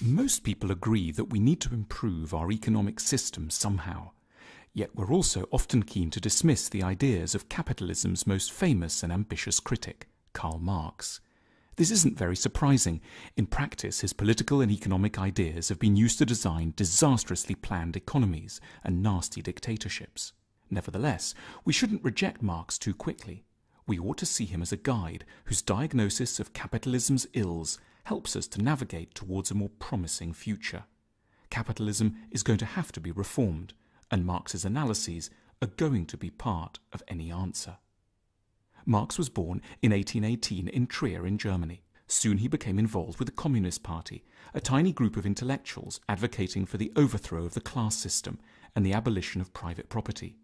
Most people agree that we need to improve our economic system somehow. Yet we're also often keen to dismiss the ideas of capitalism's most famous and ambitious critic, Karl Marx. This isn't very surprising. In practice, his political and economic ideas have been used to design disastrously planned economies and nasty dictatorships. Nevertheless, we shouldn't reject Marx too quickly. We ought to see him as a guide whose diagnosis of capitalism's ills helps us to navigate towards a more promising future. Capitalism is going to have to be reformed, and Marx's analyses are going to be part of any answer. Marx was born in 1818 in Trier in Germany. Soon he became involved with the Communist Party, a tiny group of intellectuals advocating for the overthrow of the class system and the abolition of private property.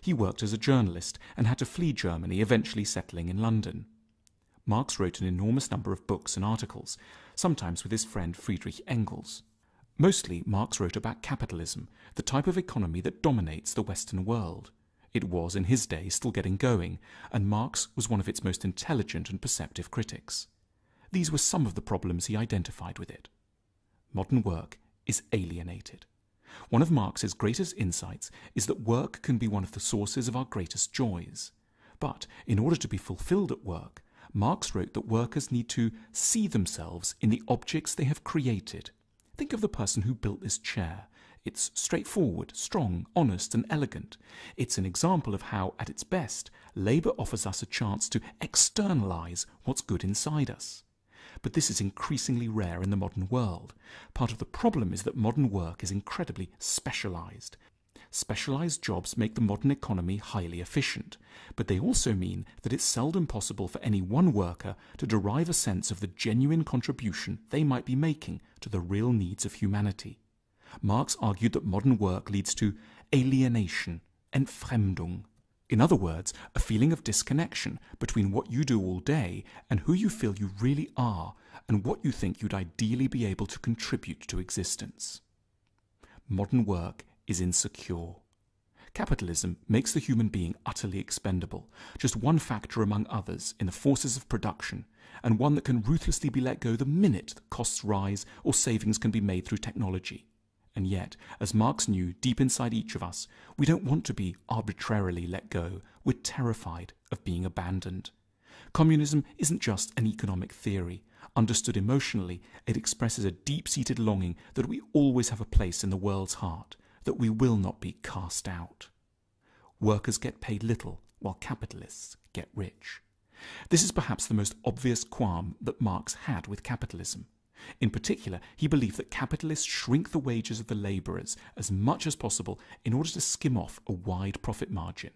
He worked as a journalist and had to flee Germany, eventually settling in London. Marx wrote an enormous number of books and articles, sometimes with his friend Friedrich Engels. Mostly, Marx wrote about capitalism, the type of economy that dominates the Western world. It was, in his day, still getting going, and Marx was one of its most intelligent and perceptive critics. These were some of the problems he identified with it. Modern work is alienated. One of Marx's greatest insights is that work can be one of the sources of our greatest joys. But in order to be fulfilled at work, Marx wrote that workers need to see themselves in the objects they have created. Think of the person who built this chair. It's straightforward, strong, honest, and elegant. It's an example of how, at its best, labour offers us a chance to externalise what's good inside us. But this is increasingly rare in the modern world. Part of the problem is that modern work is incredibly specialised. Specialised jobs make the modern economy highly efficient, but they also mean that it's seldom possible for any one worker to derive a sense of the genuine contribution they might be making to the real needs of humanity. Marx argued that modern work leads to alienation, Entfremdung. In other words, a feeling of disconnection between what you do all day and who you feel you really are and what you think you'd ideally be able to contribute to existence. Modern work is insecure. Capitalism makes the human being utterly expendable, just one factor among others in the forces of production, and one that can ruthlessly be let go the minute that costs rise or savings can be made through technology. And yet, as Marx knew deep inside each of us, we don't want to be arbitrarily let go. We're terrified of being abandoned. Communism isn't just an economic theory. Understood emotionally, it expresses a deep-seated longing that we always have a place in the world's heart, that we will not be cast out. Workers get paid little, while capitalists get rich. This is perhaps the most obvious qualm that Marx had with capitalism. In particular, he believed that capitalists shrink the wages of the labourers as much as possible in order to skim off a wide profit margin.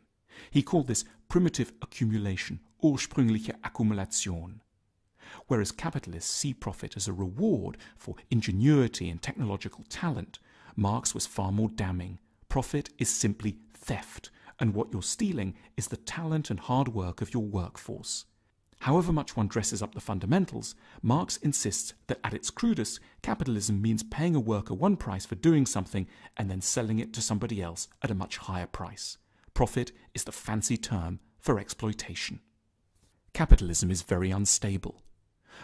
He called this primitive accumulation, ursprüngliche Akkumulation. Whereas capitalists see profit as a reward for ingenuity and technological talent, Marx was far more damning. Profit is simply theft, and what you're stealing is the talent and hard work of your workforce. However much one dresses up the fundamentals, Marx insists that at its crudest, capitalism means paying a worker one price for doing something and then selling it to somebody else at a much higher price. Profit is the fancy term for exploitation. Capitalism is very unstable.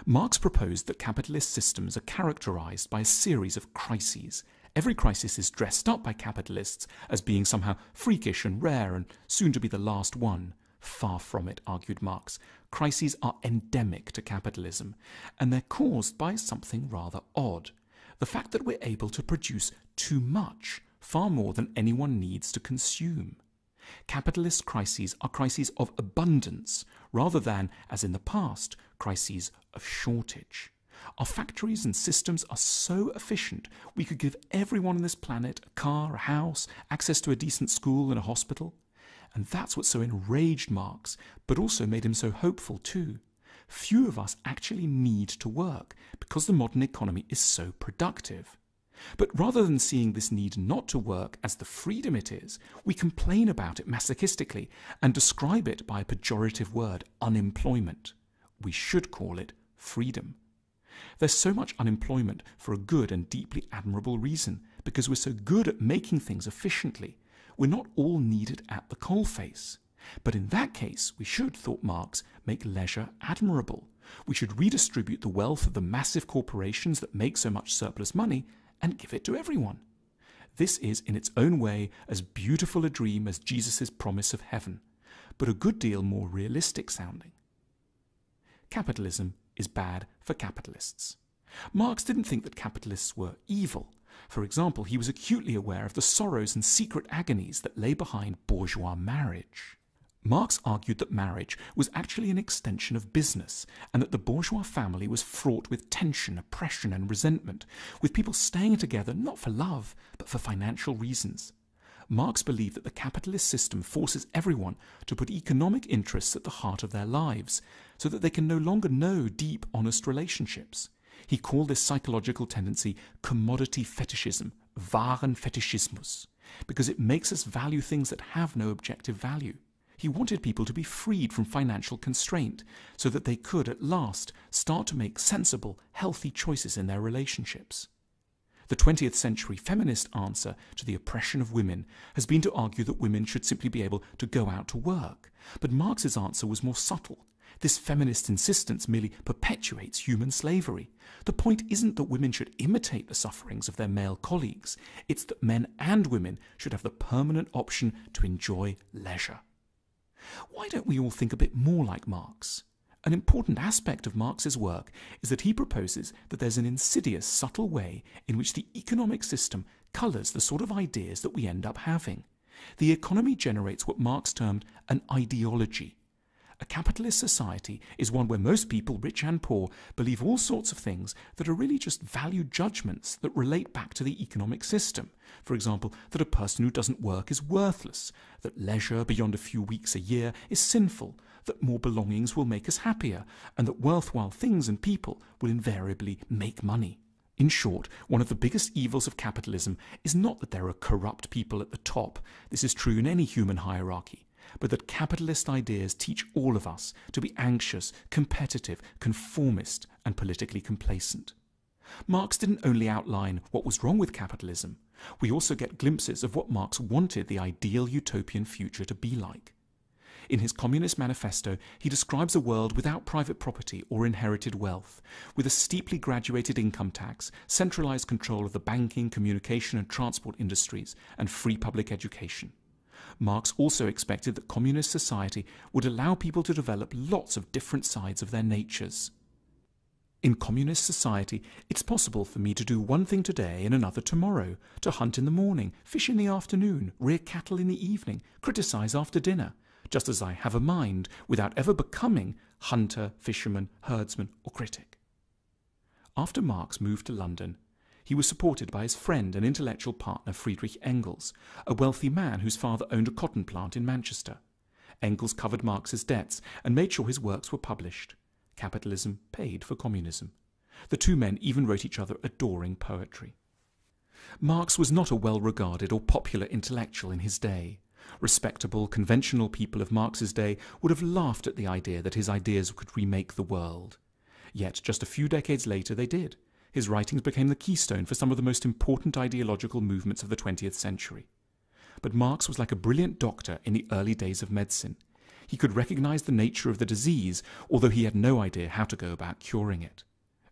Marx proposed that capitalist systems are characterized by a series of crises. Every crisis is dressed up by capitalists as being somehow freakish and rare and soon to be the last one. Far from it, argued Marx. Crises are endemic to capitalism, and they're caused by something rather odd. The fact that we're able to produce too much, far more than anyone needs to consume. Capitalist crises are crises of abundance, rather than, as in the past, crises of shortage. Our factories and systems are so efficient, we could give everyone on this planet a car, a house, access to a decent school and a hospital. And that's what so enraged Marx, but also made him so hopeful too. Few of us actually need to work because the modern economy is so productive. But rather than seeing this need not to work as the freedom it is, we complain about it masochistically and describe it by a pejorative word, unemployment. We should call it freedom. There's so much unemployment for a good and deeply admirable reason, because we're so good at making things efficiently. We're not all needed at the coalface. But in that case, we should, thought Marx, make leisure admirable. We should redistribute the wealth of the massive corporations that make so much surplus money and give it to everyone. This is, in its own way, as beautiful a dream as Jesus' promise of heaven, but a good deal more realistic sounding. Capitalism is bad for capitalists. Marx didn't think that capitalists were evil. For example, he was acutely aware of the sorrows and secret agonies that lay behind bourgeois marriage. Marx argued that marriage was actually an extension of business, and that the bourgeois family was fraught with tension, oppression, and resentment, with people staying together not for love, but for financial reasons. Marx believed that the capitalist system forces everyone to put economic interests at the heart of their lives, so that they can no longer know deep, honest relationships. He called this psychological tendency commodity fetishism, Warenfetischismus, because it makes us value things that have no objective value. He wanted people to be freed from financial constraint, so that they could, at last, start to make sensible, healthy choices in their relationships. The 20th century feminist answer to the oppression of women has been to argue that women should simply be able to go out to work. But Marx's answer was more subtle. This feminist insistence merely perpetuates human slavery. The point isn't that women should imitate the sufferings of their male colleagues. It's that men and women should have the permanent option to enjoy leisure. Why don't we all think a bit more like Marx? An important aspect of Marx's work is that he proposes that there's an insidious, subtle way in which the economic system colours the sort of ideas that we end up having. The economy generates what Marx termed an ideology. A capitalist society is one where most people, rich and poor, believe all sorts of things that are really just value judgments that relate back to the economic system. For example, that a person who doesn't work is worthless, that leisure beyond a few weeks a year is sinful, that more belongings will make us happier, and that worthwhile things and people will invariably make money. In short, one of the biggest evils of capitalism is not that there are corrupt people at the top. This is true in any human hierarchy. But that capitalist ideas teach all of us to be anxious, competitive, conformist, and politically complacent. Marx didn't only outline what was wrong with capitalism. We also get glimpses of what Marx wanted the ideal utopian future to be like. In his Communist Manifesto, he describes a world without private property or inherited wealth, with a steeply graduated income tax, centralized control of the banking, communication, and transport industries, and free public education. Marx also expected that communist society would allow people to develop lots of different sides of their natures. In communist society, it's possible for me to do one thing today and another tomorrow, to hunt in the morning, fish in the afternoon, rear cattle in the evening, criticize after dinner, just as I have a mind without ever becoming hunter, fisherman, herdsman, or critic. After Marx moved to London, he was supported by his friend and intellectual partner Friedrich Engels, a wealthy man whose father owned a cotton plant in Manchester. Engels covered Marx's debts and made sure his works were published. Capitalism paid for communism. The two men even wrote each other adoring poetry. Marx was not a well-regarded or popular intellectual in his day. Respectable, conventional people of Marx's day would have laughed at the idea that his ideas could remake the world. Yet just a few decades later they did. His writings became the keystone for some of the most important ideological movements of the 20th century. But Marx was like a brilliant doctor in the early days of medicine. He could recognize the nature of the disease, although he had no idea how to go about curing it.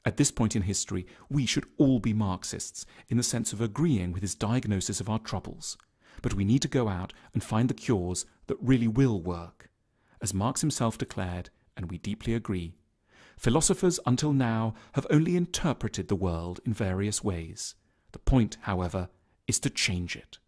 At this point in history, we should all be Marxists, in the sense of agreeing with his diagnosis of our troubles. But we need to go out and find the cures that really will work. As Marx himself declared, and we deeply agree, philosophers until now have only interpreted the world in various ways. The point, however, is to change it.